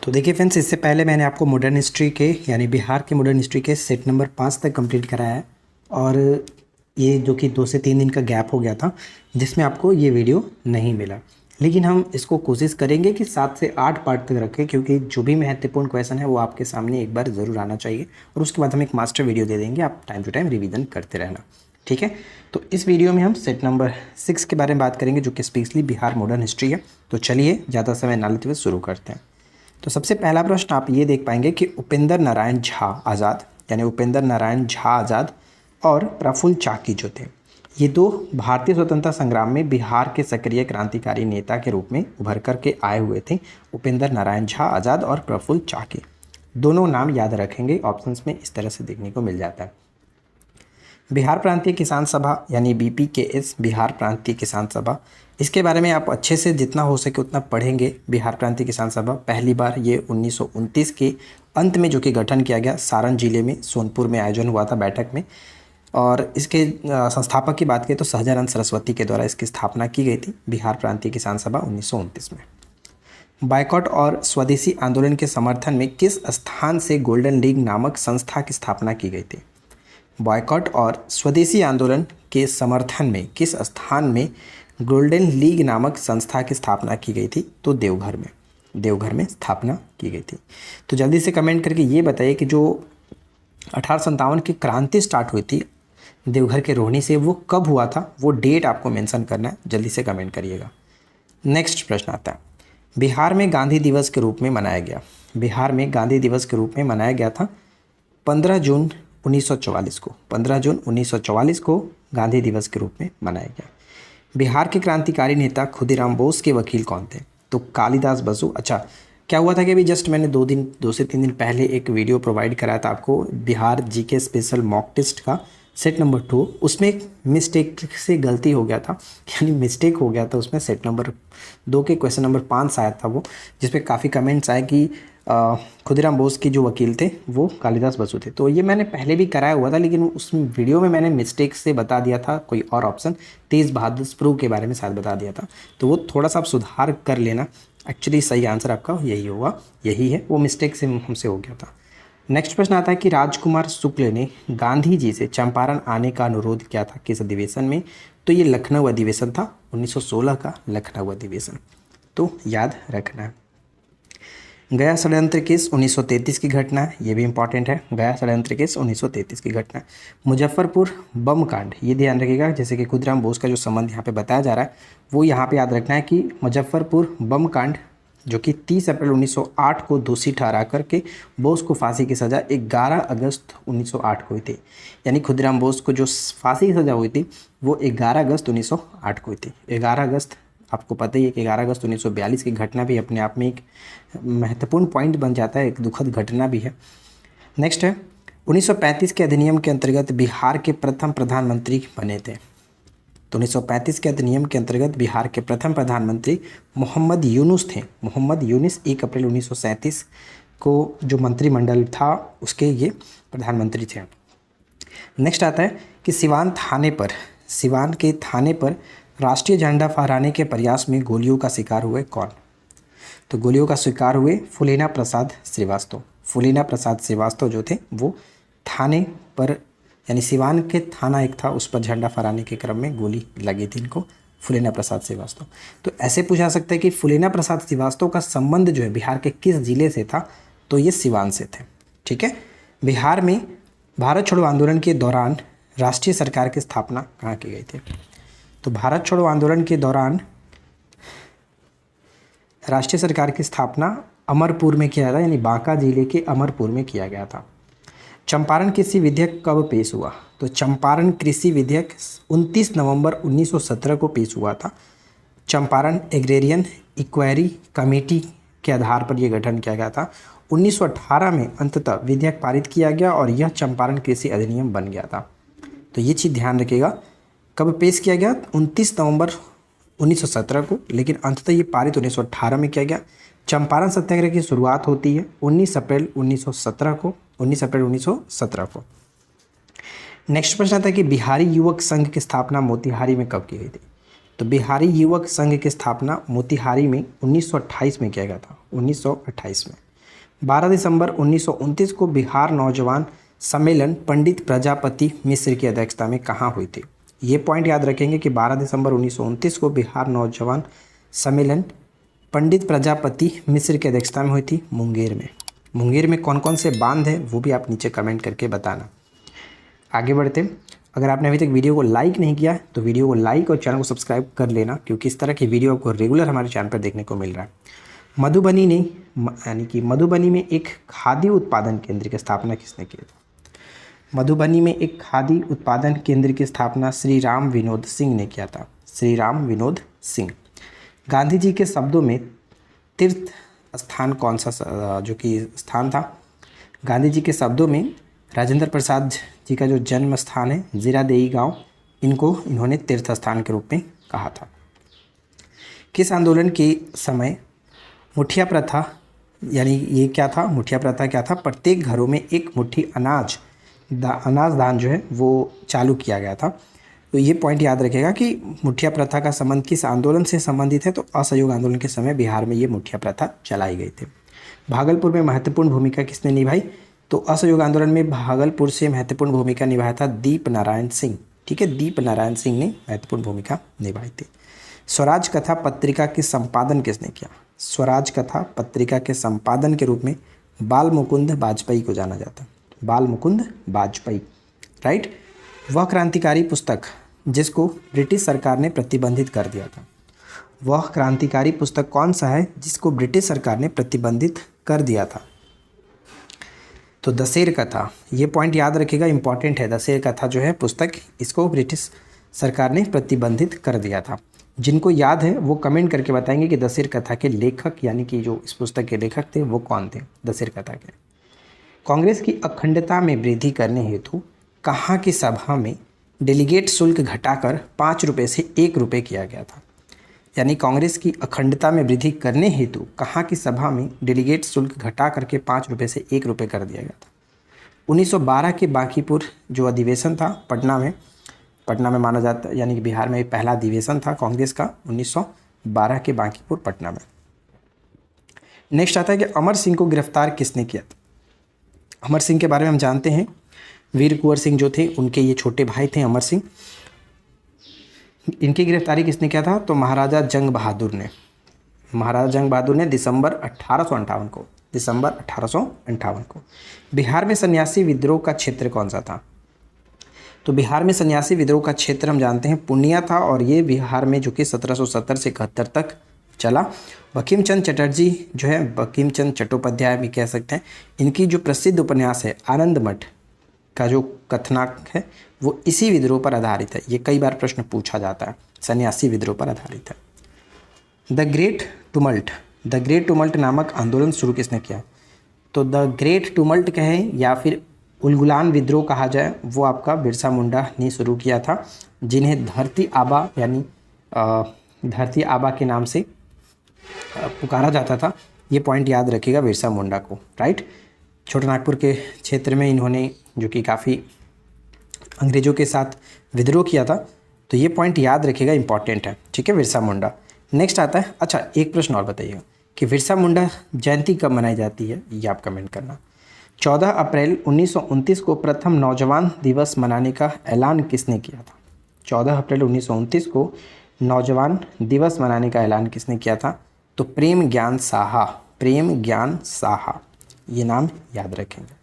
तो देखिए फ्रेंड्स, इससे पहले मैंने आपको मॉडर्न हिस्ट्री के यानी बिहार के मॉडर्न हिस्ट्री के सेट नंबर 5 तक कंप्लीट कराया है। और ये जो कि 2 से 3 दिन का गैप हो गया था जिसमें आपको ये वीडियो नहीं मिला, लेकिन हम इसको कोशिश करेंगे कि 7 से 8 पार्ट तक रखें, क्योंकि जो भी महत्वपूर्ण क्वेश्चन है वो आपके सामने एक बार ज़रूर आना चाहिए। और उसके बाद हम एक मास्टर वीडियो दे देंगे, आप टाइम टू टाइम रिवीजन करते रहना, ठीक है। तो इस वीडियो में हम सेट नंबर 6 के बारे में बात करेंगे, जो कि स्पेशली बिहार मॉडर्न हिस्ट्री है। तो चलिए ज़्यादा समय ना लेते हुए शुरू करते हैं। तो सबसे पहला प्रश्न आप ये देख पाएंगे कि उपेंद्र नारायण झा आज़ाद, यानी उपेंद्र नारायण झा आज़ाद और प्रफुल्ल चाकी जो थे, ये दो भारतीय स्वतंत्रता संग्राम में बिहार के सक्रिय क्रांतिकारी नेता के रूप में उभर कर के आए हुए थे। उपेंद्र नारायण झा आज़ाद और प्रफुल्ल चाकी, दोनों नाम याद रखेंगे, ऑप्शंस में इस तरह से देखने को मिल जाता है। बिहार प्रांतीय किसान सभा यानी BPKS, बिहार प्रांतीय किसान सभा, इसके बारे में आप अच्छे से जितना हो सके उतना पढ़ेंगे। बिहार प्रांतीय किसान सभा पहली बार ये 1929 के अंत में जो कि गठन किया गया, सारण जिले में सोनपुर में आयोजन हुआ था बैठक में। और इसके संस्थापक की बात करें तो सहजानंद सरस्वती के द्वारा इसकी स्थापना की गई थी, बिहार प्रांतीय किसान सभा 1929 में। बायकॉट और स्वदेशी आंदोलन के समर्थन में किस स्थान से गोल्डन लीग नामक संस्था की स्थापना की गई थी? बॉयकॉट और स्वदेशी आंदोलन के समर्थन में किस स्थान में गोल्डन लीग नामक संस्था की स्थापना की गई थी? तो देवघर में स्थापना की गई थी। तो जल्दी से कमेंट करके ये बताइए कि जो 1857 की क्रांति स्टार्ट हुई थी देवघर के रोहिणी से, वो कब हुआ था? वो डेट आपको मेंशन करना है, जल्दी से कमेंट करिएगा। नेक्स्ट प्रश्न आता है, बिहार में गांधी दिवस के रूप में मनाया गया, बिहार में गांधी दिवस के रूप में मनाया गया था 15 जून 1944 को, 15 जून 1944 को गांधी दिवस के रूप में मनाया गया। बिहार के क्रांतिकारी नेता खुदीराम बोस के वकील कौन थे? तो कालिदास बसु। अच्छा, क्या हुआ था कि अभी जस्ट मैंने 2 से 3 दिन पहले एक वीडियो प्रोवाइड कराया था आपको, Bihar GK special mock test का सेट नंबर 2, उसमें एक मिस्टेक से गलती हो गया था, यानी मिस्टेक हो गया था उसमें। सेट नंबर 2 के क्वेश्चन नंबर 5 आया था वो, जिसपे काफ़ी कमेंट्स आए कि खुदीराम बोस के जो वकील थे वो कालिदास बसु थे। तो ये मैंने पहले भी कराया हुआ था, लेकिन उस वीडियो में मैंने मिस्टेक से बता दिया था कोई और ऑप्शन, तेज बहादुर स्प्रू के बारे में शायद बता दिया था। तो वो थोड़ा सा आप सुधार कर लेना, एक्चुअली सही आंसर आपका यही होगा, यही है, वो मिस्टेक से हमसे हो गया था। नेक्स्ट प्रश्न आता है कि राजकुमार शुक्ल ने गांधी जी से चंपारण आने का अनुरोध किया था किस अधिवेशन में? तो ये लखनऊ अधिवेशन था, 1916 का लखनऊ अधिवेशन, तो याद रखना है। गया षड्यंत्र केस 1933 की घटना है, ये भी इंपॉर्टेंट है। गया षड्यंत्र केस 1933 की घटना है। मुजफ्फरपुर बम कांड, ये ध्यान रखिएगा, जैसे कि खुदीराम बोस का जो संबंध यहाँ पे बताया जा रहा है वो यहाँ पे याद रखना है कि मुजफ्फरपुर बम कांड जो कि 30 अप्रैल 1908 को दोषी ठहरा करके बोस को फांसी की सज़ा 11 अगस्त 1908 को हुई थी। यानी खुदीराम बोस को जो फांसी की सज़ा हुई थी वो 11 अगस्त 1908 को हुई थी। 11 अगस्त आपको पता ही है कि 11 अगस्त 1942 की घटना भी अपने आप में एक महत्वपूर्ण पॉइंट बन जाता है, एक दुखद घटना भी है। नेक्स्ट है, 1935 के अधिनियम के अंतर्गत बिहार के प्रथम प्रधानमंत्री बने थे। तो 1935 के अधिनियम के अंतर्गत बिहार के प्रथम प्रधानमंत्री मोहम्मद यूनुस थे। मोहम्मद यूनुस 1 अप्रैल 1937 को जो मंत्रिमंडल था उसके ये प्रधानमंत्री थे। नेक्स्ट आता है कि सिवान के थाने पर राष्ट्रीय झंडा फहराने के प्रयास में गोलियों का शिकार हुए कौन? तो गोलियों का शिकार हुए फूलेना प्रसाद श्रीवास्तव। फूलेना प्रसाद श्रीवास्तव जो थे वो थाने पर, यानी सिवान के थाना एक था, उस पर झंडा फहराने के क्रम में गोली लगी थी इनको, फूलेना प्रसाद श्रीवास्तव। तो ऐसे पूछा सकता है कि फूलेना प्रसाद श्रीवास्तव का संबंध जो है बिहार के किस जिले से था? तो ये सिवान से थे, ठीक है। बिहार में भारत छोड़ो आंदोलन के दौरान राष्ट्रीय सरकार की स्थापना कहाँ की गई थी? तो भारत छोड़ो आंदोलन के दौरान राष्ट्रीय सरकार की स्थापना अमरपुर में किया था, यानी बांका जिले के अमरपुर में किया गया था। चंपारण कृषि विधेयक कब पेश हुआ? तो चंपारण कृषि विधेयक 29 नवंबर 1917 को पेश हुआ था। चंपारण एग्रेरियन इक्वायरी कमेटी के आधार पर यह गठन किया गया था। 1918 में अंततः विधेयक पारित किया गया और यह चंपारण कृषि अधिनियम बन गया था। तो ये चीज़ ध्यान रखिएगा, कब पेश किया गया? 29 नवंबर 1917 को, लेकिन अंततः ये पारित 1918 में किया गया। चंपारण सत्याग्रह की शुरुआत होती है 19 अप्रैल 1917 को, 19 अप्रैल 1917 को। नेक्स्ट प्रश्न आता है कि बिहारी युवक संघ की स्थापना मोतिहारी में कब की गई थी? तो बिहारी युवक संघ की स्थापना मोतिहारी में 1928 में किया गया था, 1928 में। 12 दिसंबर 1929 को बिहार नौजवान सम्मेलन पंडित प्रजापति मिश्र की अध्यक्षता में कहाँ हुई थी? ये पॉइंट याद रखेंगे कि 12 दिसंबर 1929 को बिहार नौजवान सम्मेलन पंडित प्रजापति मिश्र की अध्यक्षता में हुई थी मुंगेर में। मुंगेर में कौन कौन से बांध है वो भी आप नीचे कमेंट करके बताना। आगे बढ़ते, अगर आपने अभी तक वीडियो को लाइक नहीं किया तो वीडियो को लाइक और चैनल को सब्सक्राइब कर लेना, क्योंकि इस तरह की वीडियो आपको रेगुलर हमारे चैनल पर देखने को मिल रहा है। मधुबनी ने यानी कि मधुबनी में एक खादी उत्पादन केंद्र की स्थापना किसने की? मधुबनी में एक खादी उत्पादन केंद्र की स्थापना श्री राम विनोद सिंह ने किया था। श्री राम विनोद सिंह। गांधी जी के शब्दों में तीर्थ स्थान कौन सा जो कि स्थान था? गांधी जी के शब्दों में राजेंद्र प्रसाद जी का जो जन्म स्थान है जीरादेई गांव, इनको इन्होंने तीर्थ स्थान के रूप में कहा था। किस आंदोलन के समय मुठिया प्रथा, यानी ये क्या था? मुठिया प्रथा क्या था? प्रत्येक घरों में एक मुट्ठी अनाज दान जो है वो चालू किया गया था। तो ये पॉइंट याद रखेगा कि मुठिया प्रथा का संबंध किस आंदोलन से संबंधित है? तो असहयोग आंदोलन के समय बिहार में ये मुठिया प्रथा चलाई गई थी। भागलपुर में महत्वपूर्ण भूमिका किसने निभाई? तो असहयोग आंदोलन में भागलपुर से महत्वपूर्ण भूमिका निभाया था दीप नारायण सिंह। ठीक है, दीप नारायण सिंह ने महत्वपूर्ण भूमिका निभाई थी। स्वराज कथा पत्रिका के संपादन किसने किया? स्वराज कथा पत्रिका के संपादन के रूप में बाल मुकुंद वाजपेयी को जाना जाता है। बाल मुकुंद वाजपेयी, राइट। वह क्रांतिकारी पुस्तक जिसको ब्रिटिश सरकार ने प्रतिबंधित कर दिया था, वह क्रांतिकारी पुस्तक कौन सा है जिसको ब्रिटिश सरकार ने प्रतिबंधित कर दिया था? तो दशेर कथा। ये पॉइंट याद रखिएगा, इंपॉर्टेंट है। दशेर कथा जो है पुस्तक, इसको ब्रिटिश सरकार ने प्रतिबंधित कर दिया था। जिनको याद है वो कमेंट करके बताएंगे कि दशेर कथा के लेखक, यानी कि जो इस पुस्तक के लेखक थे वो कौन थे दशेर कथा के। कांग्रेस की अखंडता में वृद्धि करने हेतु कहाँ की सभा में डेलीगेट शुल्क घटाकर 5 रुपये से 1 रुपये किया गया था? यानी कांग्रेस की अखंडता में वृद्धि करने हेतु कहाँ की सभा में डेलीगेट शुल्क घटा करके 5 रुपये से 1 रुपये कर दिया गया था? 1912 के बांकीपुर जो अधिवेशन था पटना में माना जाता है, यानी कि बिहार में पहला अधिवेशन था कांग्रेस का 1912 के बांकीपुर पटना में। नेक्स्ट आता है कि अमर सिंह को गिरफ्तार किसने किया था? अमर सिंह के बारे में हम जानते हैं, वीर कुंवर सिंह जो थे उनके ये छोटे भाई थे अमर सिंह। इनकी गिरफ्तारी किसने किया था? तो महाराजा जंग बहादुर ने दिसंबर 1858 को। बिहार में सन्यासी विद्रोह का क्षेत्र कौन सा था? तो बिहार में सन्यासी विद्रोह का क्षेत्र हम जानते हैं पूर्णिया था, और ये बिहार में जो कि 1770 से 71 तक चला। बंकिम चंद्र चटर्जी जो है, बंकिम चंद्र चट्टोपाध्याय भी कह सकते हैं, इनकी जो प्रसिद्ध उपन्यास है आनंद मठ का जो कथनाक है वो इसी विद्रोह पर आधारित है। ये कई बार प्रश्न पूछा जाता है, सन्यासी विद्रोह पर आधारित है। द ग्रेट टुमल्ट नामक आंदोलन शुरू किसने किया? तो द ग्रेट टुमल्ट कहें या फिर उलगुलान विद्रोह कहा जाए, वो आपका बिरसा मुंडा ने शुरू किया था, जिन्हें धरती आबा यानी धरती आबा के नाम से पुकारा जाता था। ये पॉइंट याद रखिएगा बिरसा मुंडा को, राइट। छोटानागपुर के क्षेत्र में इन्होंने जो कि काफ़ी अंग्रेज़ों के साथ विद्रोह किया था, तो ये पॉइंट याद रखिएगा, इंपॉर्टेंट है, ठीक है, बिरसा मुंडा। नेक्स्ट आता है, अच्छा एक प्रश्न और बताइएगा कि बिरसा मुंडा जयंती कब मनाई जाती है, ये आप कमेंट करना। 14 अप्रैल 1929 को प्रथम नौजवान दिवस मनाने का ऐलान किसने किया था? 14 अप्रैल 1929 को नौजवान दिवस मनाने का ऐलान किसने किया था? तो प्रेम ज्ञान साहा, ये नाम याद रखेंगे।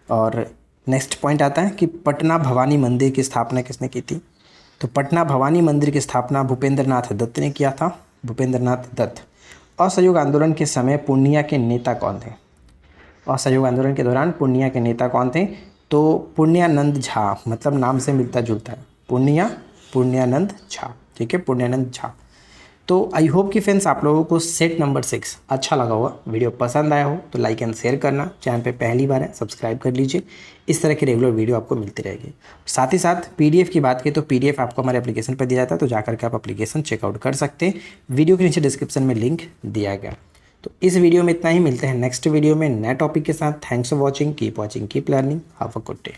और नेक्स्ट पॉइंट आता है कि पटना भवानी मंदिर की स्थापना किसने की थी? तो पटना भवानी मंदिर की स्थापना भूपेंद्र नाथ दत्त ने किया था, भूपेंद्र नाथ दत्त। असहयोग आंदोलन के समय पूर्णिया के नेता कौन थे? असहयोग आंदोलन के दौरान पूर्णिया के नेता कौन थे? तो पुण्यानंद झा, मतलब नाम से मिलता जुलता है, पुण्यानंद झा, ठीक है, पुण्यानंद झा। तो आई होप कि फ्रेंड्स आप लोगों को सेट नंबर 6 अच्छा लगा होगा, वीडियो पसंद आया हो तो लाइक एंड शेयर करना, चैनल पे पहली बार है सब्सक्राइब कर लीजिए, इस तरह की रेगुलर वीडियो आपको मिलती रहेगी। साथ ही साथ पीडीएफ की बात करें तो पीडीएफ आपको हमारे एप्लीकेशन पर दिया जाता है, तो जाकर के आप एप्लीकेशन चेकआउट कर सकते हैं, वीडियो के नीचे डिस्क्रिप्शन में लिंक दिया गया। तो इस वीडियो में इतना ही, मिलते हैं नेक्स्ट वीडियो में नए टॉपिक के साथ। Thanks for watching, keep watching, keep learning, have a good day.